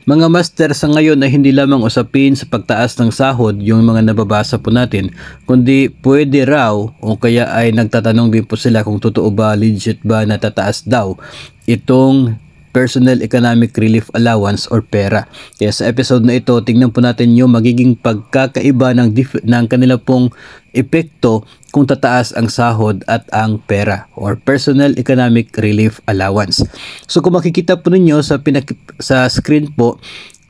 Mga master, sa ngayon ay hindi lamang usapin sa pagtaas ng sahod yung mga nababasa po natin, kundi pwede raw o kaya ay nagtatanong din po sila kung totoo ba, legit ba na tataas daw itong Personal Economic Relief Allowance or pera. Kaya sa episode na ito, tingnan po natin yung magiging pagkakaiba ng kanila pong epekto kung tataas ang sahod at ang pera or Personal Economic Relief Allowance. So kung makikita po ninyo sa screen po,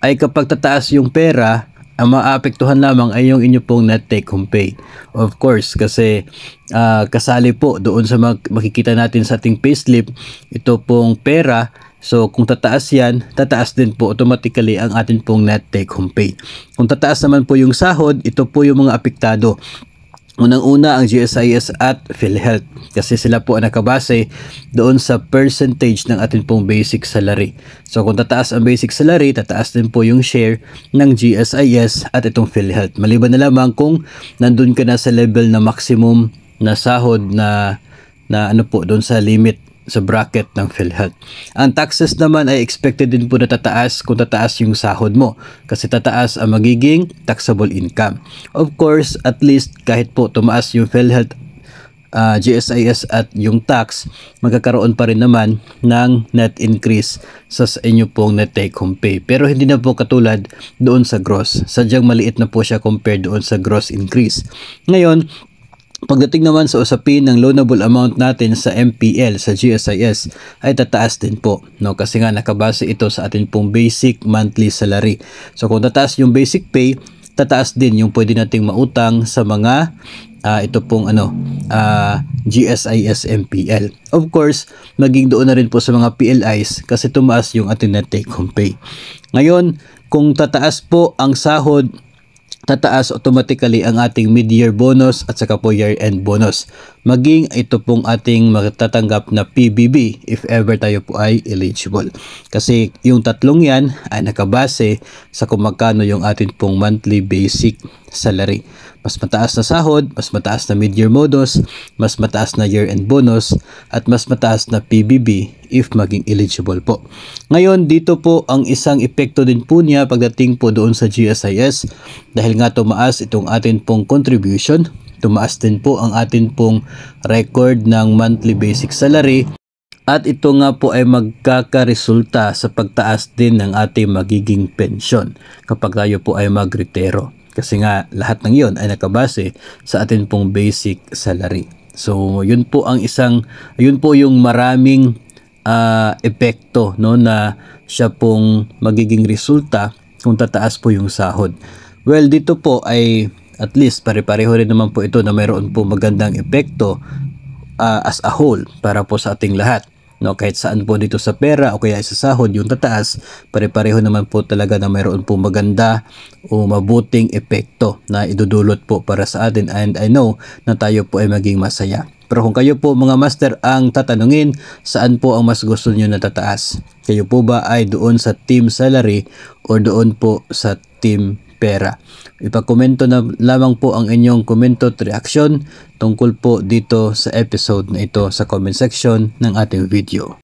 ay kapag tataas yung pera, ang maapektuhan lamang ay yung inyo pong net take home pay. Of course, kasi kasali po doon sa makikita natin sa ating payslip, ito pong pera. So kung tataas yan, tataas din po automatically ang atin pong net take home pay. Kung tataas naman po yung sahod, ito po yung mga apektado. Unang-una ang GSIS at PhilHealth kasi sila po ang nakabase doon sa percentage ng atin pong basic salary. So kung tataas ang basic salary, tataas din po yung share ng GSIS at itong PhilHealth. Maliban na lamang kung nandun ka na sa level na maximum na sahod na ano po doon sa limit sa bracket ng PhilHealth. Ang taxes naman ay expected din po na tataas kung tataas yung sahod mo kasi tataas ang magiging taxable income. Of course, at least kahit po tumaas yung PhilHealth, GSIS at yung tax, magkakaroon pa rin naman ng net increase sa inyo pong net take home pay. Pero hindi na po katulad doon sa gross. Sadyang maliit na po siya compared doon sa gross increase. Ngayon, pagdating naman sa usapin ng loanable amount natin sa MPL, sa GSIS, ay tataas din po. No? Kasi nga nakabase ito sa atin pong basic monthly salary. So kung tataas yung basic pay, tataas din yung pwede nating mautang sa mga ito pong GSIS MPL. Of course, maging doon na rin po sa mga PLIs kasi tumaas yung ating net take home pay. Ngayon, kung tataas po ang sahod, tataas automatically ang ating mid-year bonus at saka po year-end bonus. Maging ito pong ating matatanggap na PBB if ever tayo po ay eligible. Kasi yung tatlong yan ay nakabase sa kung magkano yung atin pong monthly basic salary. Mas mataas na sahod, mas mataas na mid-year bonus, mas mataas na year-end bonus, at mas mataas na PBB if maging eligible po. Ngayon, dito po ang isang epekto din po niya pagdating po doon sa GSIS dahil nga tumaas itong atin pong contribution, tumaas din po ang atin pong record ng monthly basic salary, at ito nga po ay magkakaresulta sa pagtaas din ng ating magiging pensyon kapag tayo po ay magretiro. Kasi nga lahat ng yon ay nakabase sa atin pong basic salary. So yun po ang yun po yung maraming epekto, no, na siya pong magiging resulta kung tataas po yung sahod. Well, dito po ay at least pare-pareho rin naman po ito na mayroon po magandang epekto as a whole para po sa ating lahat. No, kahit saan po dito sa pera o kaya sa sahod yung tataas, pare-pareho naman po talaga na mayroon po maganda o mabuting epekto na idudulot po para sa atin, and I know na tayo po ay maging masaya. Pero kung kayo po mga master ang tatanungin, saan po ang mas gusto niyo na tataas? Kayo po ba ay doon sa team salary or doon po sa team pera? Ipakomento na lamang po ang inyong komento at reaction tungkol po dito sa episode na ito sa comment section ng ating video.